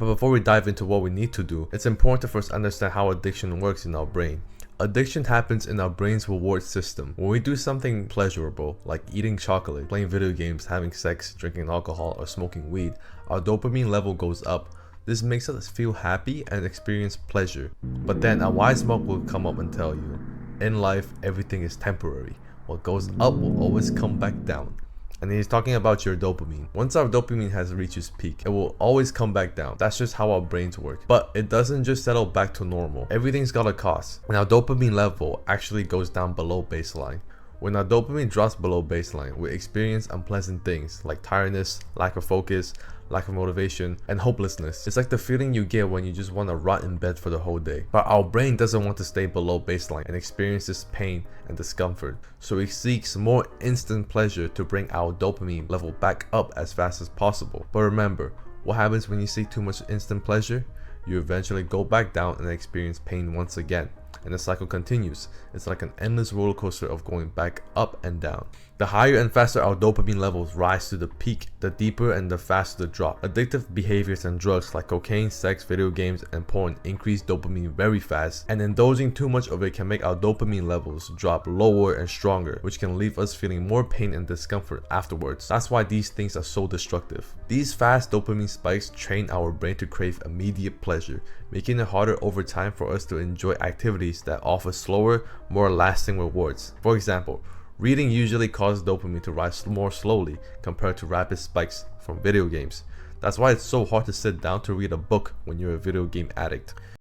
But before we dive into what we need to do, it's important to first understand how addiction works in our brain. Addiction happens in our brain's reward system. When we do something pleasurable, like eating chocolate, playing video games, having sex, drinking alcohol, or smoking weed, our dopamine level goes up. This makes us feel happy and experience pleasure. But then a wise monk will come up and tell you, in life, everything is temporary. What goes up will always come back down. And he's talking about your dopamine. Once our dopamine has reached its peak, it will always come back down. That's just how our brains work. But it doesn't just settle back to normal. Everything's got a cost. And our dopamine level actually goes down below baseline. When our dopamine drops below baseline, we experience unpleasant things like tiredness, lack of focus, lack of motivation, and hopelessness. It's like the feeling you get when you just want to rot in bed for the whole day. But our brain doesn't want to stay below baseline and experience this pain and discomfort. So it seeks more instant pleasure to bring our dopamine level back up as fast as possible. But remember, what happens when you seek too much instant pleasure? You eventually go back down and experience pain once again. And the cycle continues. It's like an endless roller coaster of going back up and down. The higher and faster our dopamine levels rise to the peak, the deeper and the faster the drop. Addictive behaviors and drugs like cocaine, sex, video games, and porn increase dopamine very fast, and indulging too much of it can make our dopamine levels drop lower and stronger, which can leave us feeling more pain and discomfort afterwards. That's why these things are so destructive. These fast dopamine spikes train our brain to crave immediate pleasure, making it harder over time for us to enjoy activities that offer slower, more lasting rewards. For example, reading usually causes dopamine to rise more slowly compared to rapid spikes from video games. That's why it's so hard to sit down to read a book when you're a video game addict.